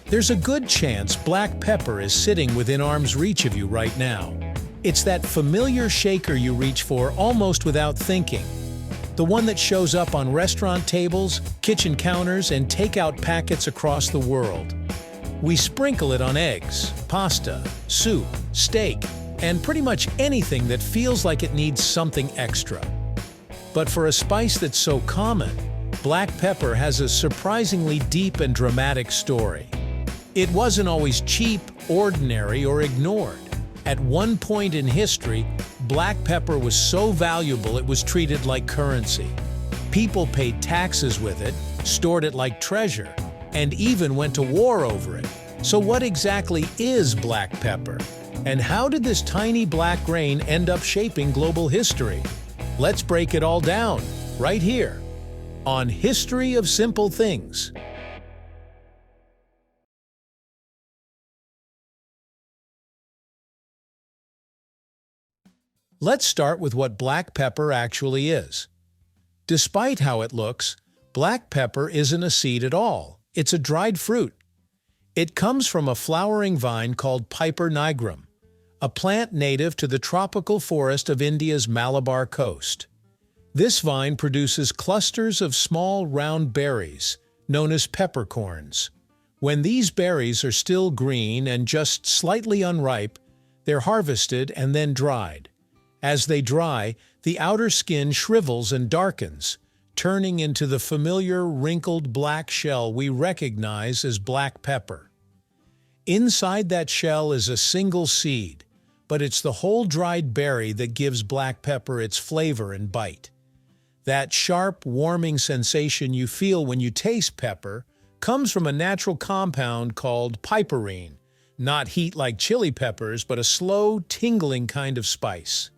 There's a good chance black pepper is sitting within arm's reach of you right now. It's that familiar shaker you reach for almost without thinking. The one that shows up on restaurant tables, kitchen counters, and takeout packets across the world. We sprinkle it on eggs, pasta, soup, steak, and pretty much anything that feels like it needs something extra. But for a spice that's so common, black pepper has a surprisingly deep and dramatic story. It wasn't always cheap, ordinary, or ignored. At one point in history, black pepper was so valuable it was treated like currency. People paid taxes with it, stored it like treasure, and even went to war over it. So what exactly is black pepper? And how did this tiny black grain end up shaping global history? Let's break it all down, right here, on History of Simple Things. Let's start with what black pepper actually is. Despite how it looks, black pepper isn't a seed at all. It's a dried fruit. It comes from a flowering vine called Piper nigrum, a plant native to the tropical forest of India's Malabar coast. This vine produces clusters of small, round berries, known as peppercorns. When these berries are still green and just slightly unripe, they're harvested and then dried. As they dry, the outer skin shrivels and darkens, turning into the familiar wrinkled black shell we recognize as black pepper. Inside that shell is a single seed, but it's the whole dried berry that gives black pepper its flavor and bite. That sharp, warming sensation you feel when you taste pepper comes from a natural compound called piperine, not heat like chili peppers, but a slow, tingling kind of spice.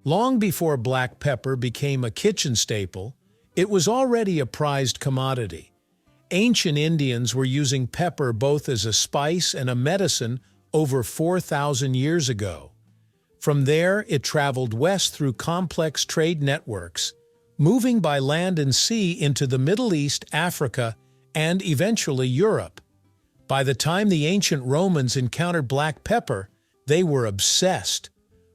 Long before black pepper became a kitchen staple, it was already a prized commodity. Ancient Indians were using pepper both as a spice and a medicine over 4,000 years ago. From there, it traveled west through complex trade networks, moving by land and sea into the Middle East, Africa, and eventually Europe. By the time the ancient Romans encountered black pepper, they were obsessed.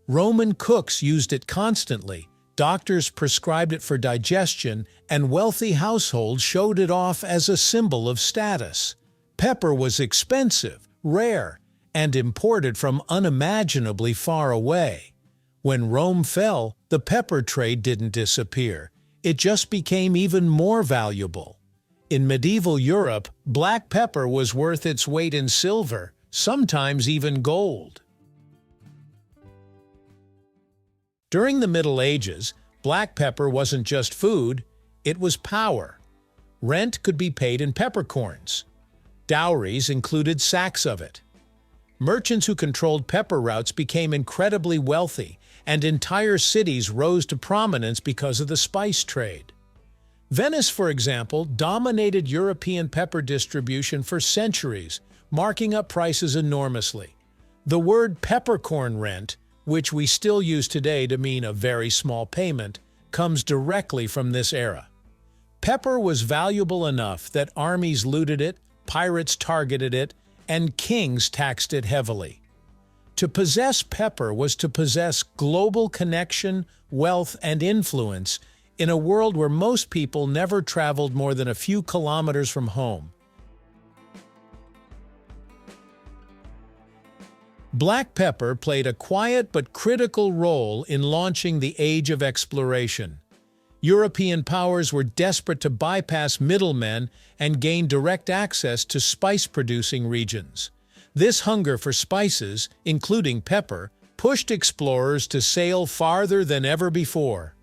Roman cooks used it constantly, doctors prescribed it for digestion, and wealthy households showed it off as a symbol of status. Pepper was expensive, rare, and imported from unimaginably far away. When Rome fell, the pepper trade didn't disappear. It just became even more valuable. In medieval Europe, black pepper was worth its weight in silver, sometimes even gold. During the Middle Ages, black pepper wasn't just food, it was power. Rent could be paid in peppercorns. Dowries included sacks of it. Merchants who controlled pepper routes became incredibly wealthy, and entire cities rose to prominence because of the spice trade. Venice, for example, dominated European pepper distribution for centuries, marking up prices enormously. The word peppercorn rent, which we still use today to mean a very small payment, comes directly from this era. Pepper was valuable enough that armies looted it, pirates targeted it, and kings taxed it heavily. To possess pepper was to possess global connection, wealth, and influence in a world where most people never traveled more than a few kilometers from home. Black pepper played a quiet but critical role in launching the age of exploration. European powers were desperate to bypass middlemen and gain direct access to spice-producing regions. This hunger for spices, including pepper, pushed explorers to sail farther than ever before.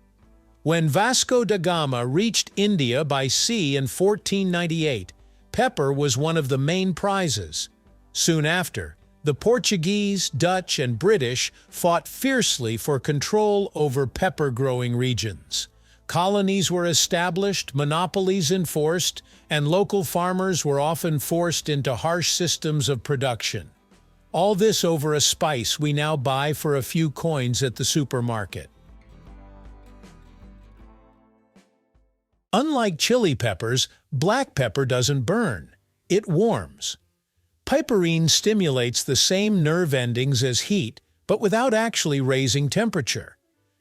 When Vasco da Gama reached India by sea in 1498, pepper was one of the main prizes. Soon after, the Portuguese, Dutch, and British fought fiercely for control over pepper-growing regions. Colonies were established, monopolies enforced, and local farmers were often forced into harsh systems of production. All this over a spice we now buy for a few coins at the supermarket. Unlike chili peppers, black pepper doesn't burn. It warms. Piperine stimulates the same nerve endings as heat, but without actually raising temperature.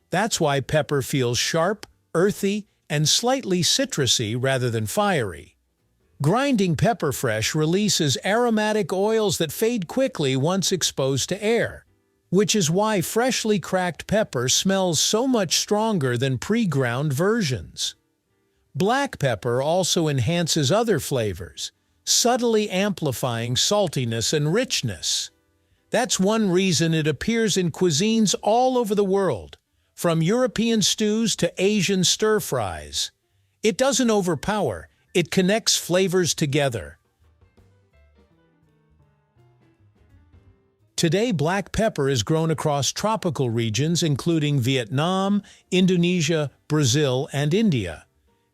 That's why pepper feels sharp, earthy, and slightly citrusy rather than fiery. Grinding pepper fresh releases aromatic oils that fade quickly once exposed to air, which is why freshly cracked pepper smells so much stronger than pre-ground versions. Black pepper also enhances other flavors, subtly amplifying saltiness and richness. That's one reason it appears in cuisines all over the world, from European stews to Asian stir-fries. It doesn't overpower, it connects flavors together. Today, black pepper is grown across tropical regions including Vietnam, Indonesia, Brazil, and India.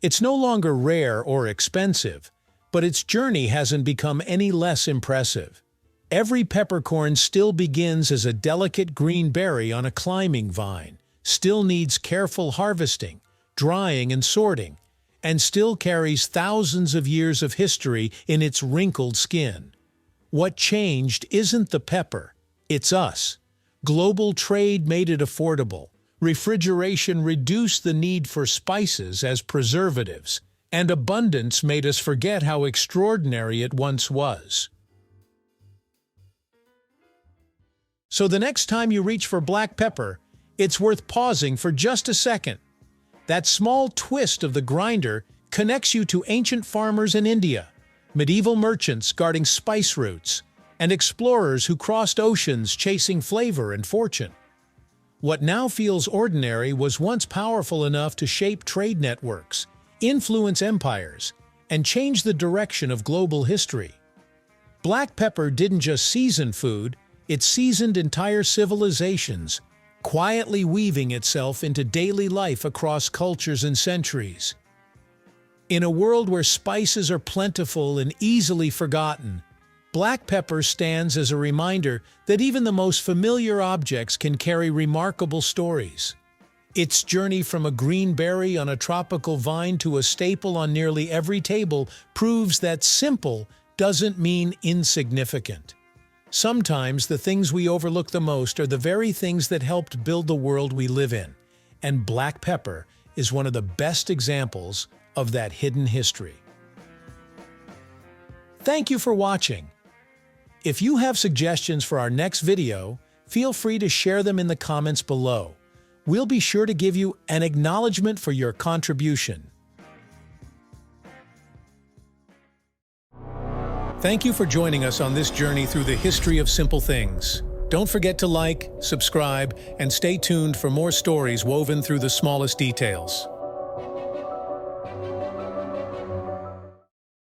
It's no longer rare or expensive, but its journey hasn't become any less impressive. Every peppercorn still begins as a delicate green berry on a climbing vine, still needs careful harvesting, drying, and sorting, and still carries thousands of years of history in its wrinkled skin. What changed isn't the pepper, it's us. Global trade made it affordable. Refrigeration reduced the need for spices as preservatives, and abundance made us forget how extraordinary it once was. So the next time you reach for black pepper, it's worth pausing for just a second. That small twist of the grinder connects you to ancient farmers in India, medieval merchants guarding spice routes, and explorers who crossed oceans chasing flavor and fortune. What now feels ordinary was once powerful enough to shape trade networks, influence empires, and change the direction of global history. Black pepper didn't just season food, it seasoned entire civilizations, quietly weaving itself into daily life across cultures and centuries. In a world where spices are plentiful and easily forgotten, black pepper stands as a reminder that even the most familiar objects can carry remarkable stories. Its journey from a green berry on a tropical vine to a staple on nearly every table proves that simple doesn't mean insignificant. Sometimes the things we overlook the most are the very things that helped build the world we live in, and black pepper is one of the best examples of that hidden history. Thank you for watching. If you have suggestions for our next video, feel free to share them in the comments below. We'll be sure to give you an acknowledgement for your contribution. Thank you for joining us on this journey through the history of simple things. Don't forget to like, subscribe, and stay tuned for more stories woven through the smallest details.